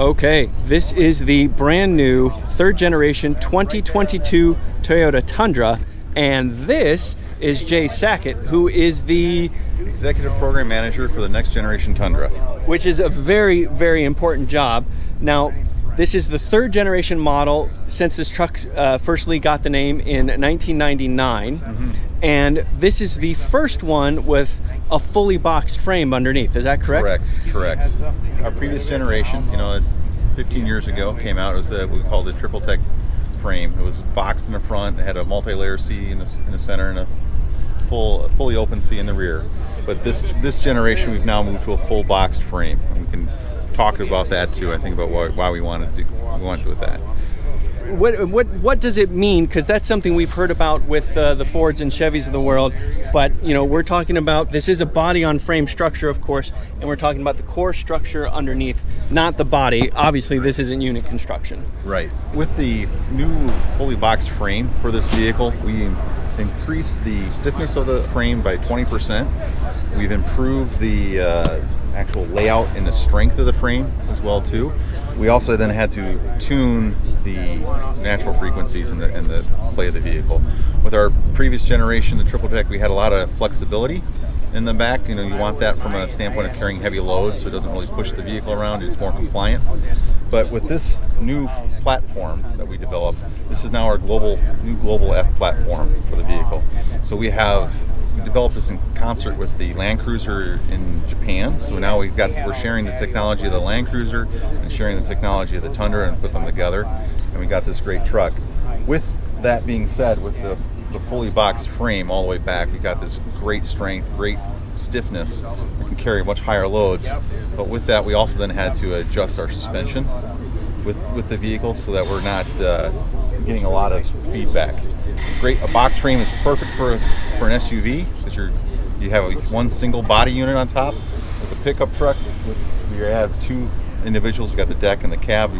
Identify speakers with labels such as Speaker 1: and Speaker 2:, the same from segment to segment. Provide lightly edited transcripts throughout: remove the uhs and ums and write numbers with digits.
Speaker 1: Okay, this is the brand new third generation 2022 Toyota Tundra, and this is Jay Sackett, who is the
Speaker 2: Executive Program Manager for the next generation Tundra.
Speaker 1: Which is a very, very important job. Now, this is the third generation model since this truck firstly got the name in 1999, and this is the first one with a fully boxed frame underneath. Is that correct?
Speaker 2: Correct. Our previous generation, it's 15 years ago, came out. It was what we called the Triple Tech frame. It was boxed in the front. It had a multi-layer C in the center and a fully open C in the rear. But this generation, we've now moved to a full boxed frame. And we can talk about that too. I think about why we wanted to do with that.
Speaker 1: What does it mean? Because that's something we've heard about with the Fords and Chevys of the world, but we're talking about, this is a body on frame structure, of course, and we're talking about the core structure underneath, not the body. Obviously, this isn't unit construction.
Speaker 2: Right. With the new fully boxed frame for this vehicle, we increased the stiffness of the frame by 20%. We've improved the actual layout and the strength of the frame as well too. We also then had to tune the natural frequencies and the play of the vehicle. With our previous generation, the Triple Tech, we had a lot of flexibility in the back. You want that from a standpoint of carrying heavy loads, so it doesn't really push the vehicle around. It's more compliance. But with this new platform that we developed, this is now our new global F platform for the vehicle. So we developed this in concert with the Land Cruiser in Japan. So now we're sharing the technology of the Land Cruiser and sharing the technology of the Tundra and put them together, and we got this great truck. With that being said, with the fully boxed frame all the way back, we got this great strength, great stiffness. We can carry much higher loads, but with that we also then had to adjust our suspension with the vehicle so that we're not getting a lot of feedback. A box frame is perfect for an SUV because you have one single body unit on top. With the pickup truck, you have two individuals. You got the deck and the cab.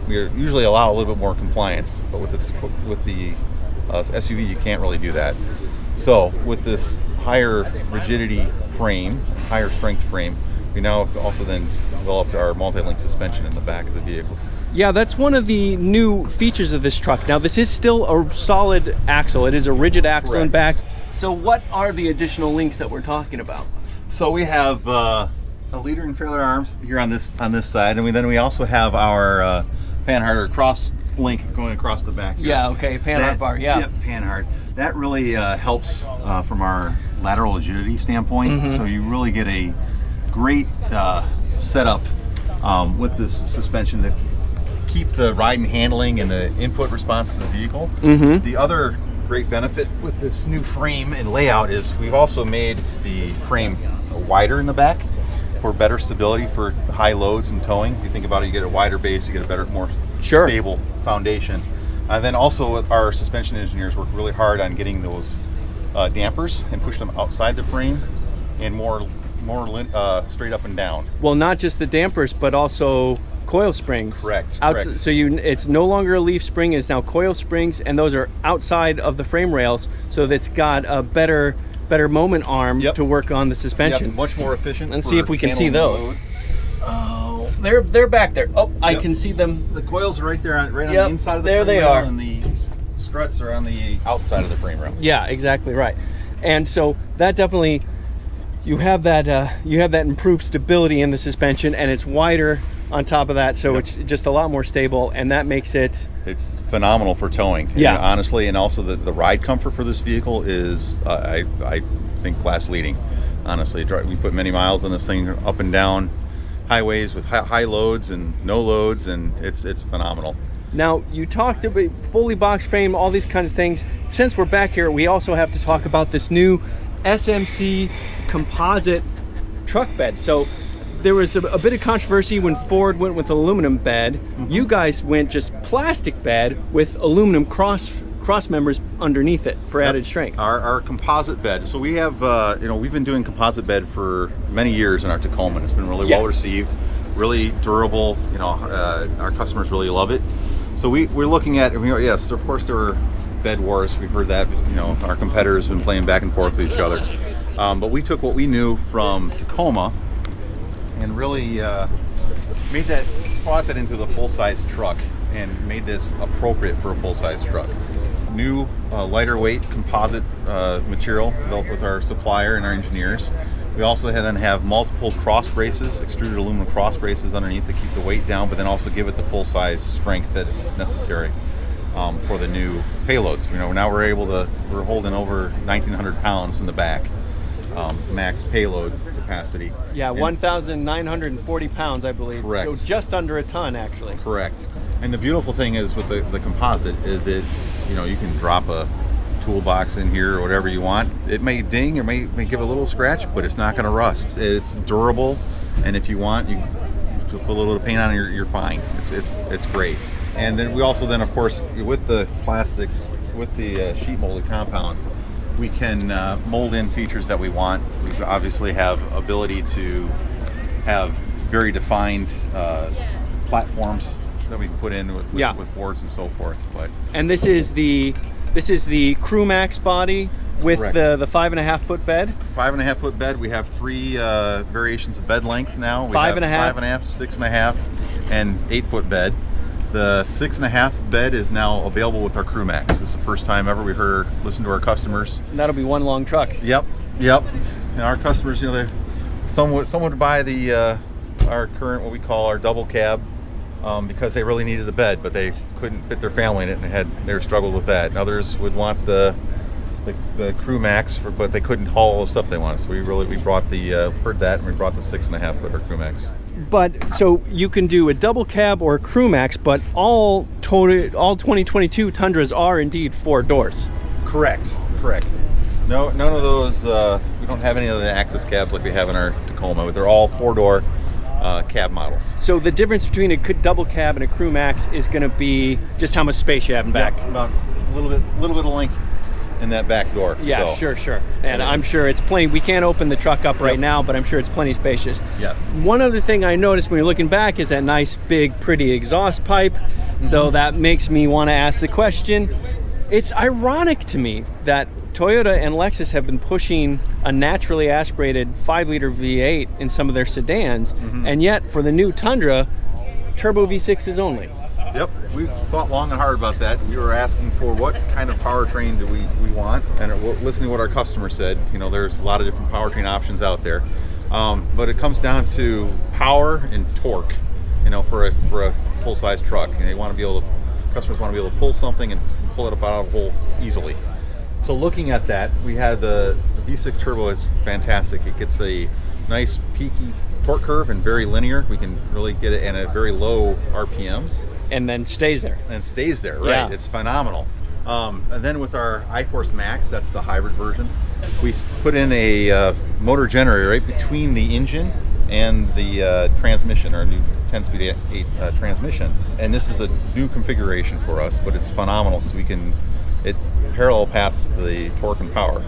Speaker 2: We usually allow a little bit more compliance, but with the SUV, you can't really do that. So with this higher rigidity frame, higher strength frame, we now have also then developed our multi-link suspension in the back of the vehicle.
Speaker 1: Yeah, that's one of the new features of this truck. Now, this is still a solid axle. It is a rigid axle in back. So what are the additional links that we're talking about?
Speaker 2: So we have a leader and trailer arms here on this side, and we also have our panhard cross link going across the back here.
Speaker 1: Yeah, okay, panhard bar, yeah.
Speaker 2: Yep, panhard. That really helps from our lateral agility standpoint. So you really get a great setup with this suspension that keep the ride and handling and the input response to the vehicle. The other great benefit with this new frame and layout is we've also made the frame wider in the back for better stability for high loads and towing. If you think about it, you get a wider base, you get a better, more stable foundation. And then also our suspension engineers work really hard on getting those dampers and push them outside the frame and more straight up and down.
Speaker 1: Well, not just the dampers, but also coil springs.
Speaker 2: Correct.
Speaker 1: So it's no longer a leaf spring, it's now coil springs, and those are outside of the frame rails, so that's got a better moment arm to work on the suspension.
Speaker 2: Much more efficient.
Speaker 1: And see if we can see those. Oh, they're back there. Oh, I can see them.
Speaker 2: The coils are right there, on the inside of the frame rail, and the struts are on the outside of the frame rail.
Speaker 1: Yeah, exactly right. And so that definitely, you have that improved stability in the suspension, and it's wider on top of that, so it's just a lot more stable, and that makes it's
Speaker 2: phenomenal for towing.
Speaker 1: Yeah,
Speaker 2: honestly, and also the ride comfort for this vehicle is I think class leading. Honestly, we put many miles on this thing up and down highways with high loads and no loads, and it's phenomenal.
Speaker 1: Now, you talked about fully boxed frame, all these kind of things. Since we're back here, we also have to talk about this new SMC composite truck bed. So there was a bit of controversy when Ford went with aluminum bed. You guys went just plastic bed with aluminum cross members underneath it for added strength.
Speaker 2: Our composite bed. So we have, we've been doing composite bed for many years in our Tacoma. It's been really well received, really durable. Our customers really love it. So we're looking at, yes, of course there were bed wars. We've heard that. Our competitors have been playing back and forth with each other. But we took what we knew from Tacoma and really made that brought that into the full-size truck and made this appropriate for a full-size truck. New lighter weight composite material developed with our supplier and our engineers. We also then have multiple cross braces, extruded aluminum cross braces underneath to keep the weight down, but then also give it the full-size strength that's necessary for the new payloads. Now we're holding over 1,900 pounds in the back, max payload capacity.
Speaker 1: Yeah, 1,940 pounds, I believe.
Speaker 2: Correct.
Speaker 1: So just under a ton, actually.
Speaker 2: Correct. And the beautiful thing is with the composite is it's, you can drop a toolbox in here or whatever you want. It may ding or may give a little scratch, but it's not going to rust. It's durable, and if you want, you put a little bit of paint on it, you're fine. It's great. And then we also of course, with the plastics, with the sheet molded compound, we can mold in features that we want. We obviously have ability to have very defined platforms that we can put in with boards and so forth.
Speaker 1: And this is the Crew Max body with
Speaker 2: Correct.
Speaker 1: the 5.5 foot bed.
Speaker 2: 5.5 foot bed. We have 3 variations of bed length now. We
Speaker 1: 5.5,
Speaker 2: have 5.5, 6.5, and 8 foot bed. The 6.5 bed is now available with our Crew Max. This is the first time ever we listened to our customers.
Speaker 1: And that'll be one long truck.
Speaker 2: Yep. And our customers, some would buy our current, what we call our double cab, because they really needed a bed, but they couldn't fit their family in it and they struggled with that. And others would want the Crew Max, but they couldn't haul all the stuff they wanted. So we brought heard that, and we brought the 6.5 foot Crew Max.
Speaker 1: But so you can do a double cab or a Crew Max, but all 2022 Tundras are indeed 4 doors.
Speaker 2: Correct. No, none of those. We don't have any of the access cabs like we have in our Tacoma. They're all 4-door cab models.
Speaker 1: So the difference between a double cab and a Crew Max is going to be just how much space you have in back.
Speaker 2: Yeah, about a little bit of length in that back door.
Speaker 1: Yeah, so. Sure. And I'm sure it's plenty. We can't open the truck up right now, but I'm sure it's plenty spacious.
Speaker 2: Yes.
Speaker 1: One other thing I noticed when you're looking back is that nice, big, pretty exhaust pipe. Mm-hmm. So that makes me want to ask the question. It's ironic to me that Toyota and Lexus have been pushing a naturally aspirated 5-liter V8 in some of their sedans, and yet for the new Tundra, turbo V6s only.
Speaker 2: Yep, we thought long and hard about that. We were asking for what kind of powertrain do we want, and listening to what our customer said. There's a lot of different powertrain options out there, but it comes down to power and torque. For a full-size truck, and customers want to be able to pull something and pull it up out of a hole easily. So looking at that, we had the V6 turbo is fantastic. It gets a nice peaky torque curve and very linear. We can really get it in a very low RPMs.
Speaker 1: And then stays there.
Speaker 2: Right?
Speaker 1: Yeah.
Speaker 2: It's phenomenal. And then with our iForce Max, that's the hybrid version, we put in a motor generator right between the engine and the transmission, our new 10-speed 8 transmission. And this is a new configuration for us, but it's phenomenal because it parallel paths the torque and power.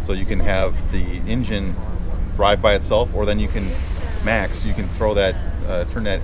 Speaker 2: So you can have the engine drive by itself, or then you can throw that, turn that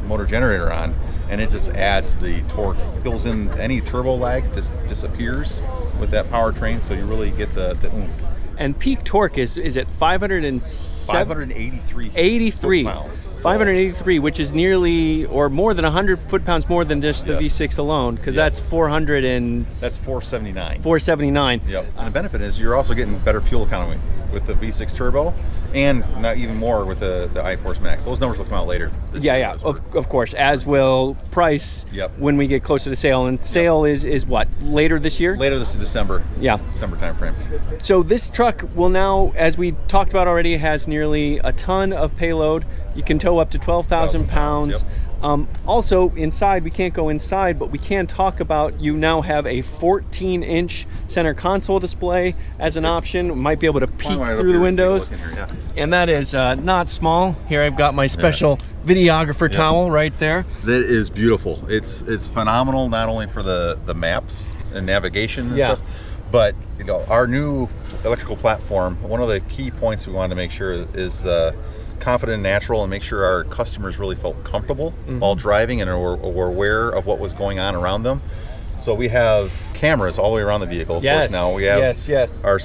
Speaker 2: motor generator on, and it just adds the torque. It fills in any turbo lag, just disappears with that powertrain, so you really get the oomph.
Speaker 1: And peak torque is it 583
Speaker 2: foot-pounds.
Speaker 1: 583, which is nearly or more than 100 foot-pounds more than just the V6 alone, because that's 400 and...
Speaker 2: That's 479.
Speaker 1: 479.
Speaker 2: Yep. And the benefit is you're also getting better fuel economy with the V6 turbo, and not even more with the iForce Max. Those numbers will come out later.
Speaker 1: Yeah. Of course, as will price when we get closer to sale. And sale is what, later this year?
Speaker 2: Later this December.
Speaker 1: Yeah.
Speaker 2: December time frame.
Speaker 1: So this truck will now, as we talked about already, has nearly a ton of payload. You can tow up to 12,000 pounds.
Speaker 2: Yep.
Speaker 1: Also, inside, we can't go inside, but we can talk about you now have a 14-inch center console display as an option. Might be able to peek through the windows. And that is not small. Here I've got my special videographer towel right there.
Speaker 2: That is beautiful. It's phenomenal, not only for the maps and navigation and stuff, but our new electrical platform, one of the key points we wanted to make sure is confident and natural, and make sure our customers really felt comfortable while driving and were aware of what was going on around them. So we have cameras all the way around the vehicle. Of course, now we have our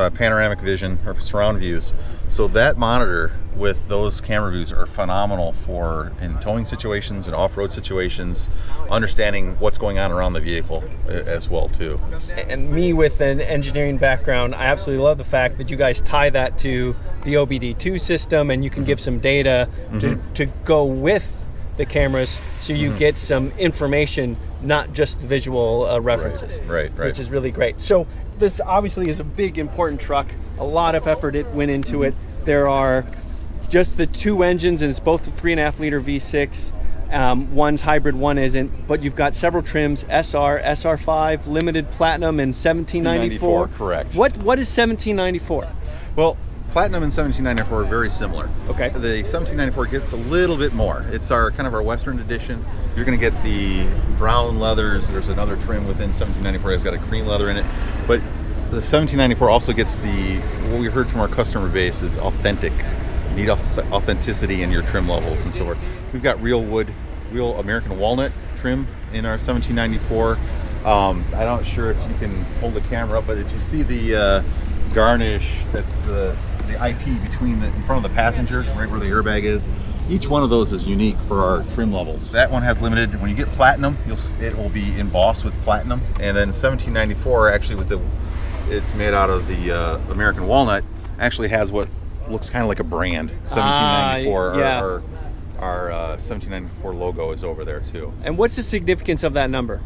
Speaker 2: panoramic vision, our surround views. So that monitor with those camera views are phenomenal for in towing situations and off-road situations, understanding what's going on around the vehicle as well too.
Speaker 1: And me with an engineering background, I absolutely love the fact that you guys tie that to the OBD2 system, and you can give some data to go with the cameras, so you get some information, not just visual references.
Speaker 2: Right.
Speaker 1: Which is really great. So this obviously is a big, important truck. A lot of effort went into it. There are just the two engines, and it's both the 3.5 liter V6. One's hybrid, one isn't, but you've got several trims: SR, SR5, Limited, Platinum, and 1794.
Speaker 2: Correct.
Speaker 1: What is 1794?
Speaker 2: Well, Platinum and 1794 are very similar.
Speaker 1: Okay.
Speaker 2: The 1794 gets a little bit more. It's our kind of our Western edition. You're going to get the brown leathers. There's another trim within 1794 that's got a cream leather in it, but the 1794 also gets what we heard from our customer base is authentic. You need authenticity in your trim levels and so forth. We've got real wood, real American walnut trim in our 1794. I'm not sure if you can hold the camera up, but if you see the garnish, that's the IP in front of the passenger, right where the airbag is. Each one of those is unique for our trim levels. That one has limited. When you get Platinum, it will be embossed with Platinum, and then 1794 actually it's made out of the American walnut. Actually has what looks kind of like a brand. 1794.
Speaker 1: Yeah.
Speaker 2: Our 1794 logo is over there too.
Speaker 1: And what's the significance of that number?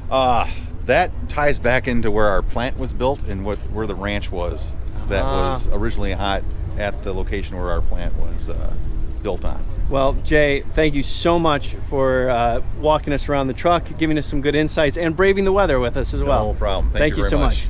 Speaker 2: That ties back into where our plant was built and where the ranch was. That was originally at the location where our plant was built on.
Speaker 1: Well, Jay, thank you so much for walking us around the truck, giving us some good insights, and braving the weather with us as well.
Speaker 2: No problem. Thank you
Speaker 1: so
Speaker 2: very much.
Speaker 1: much.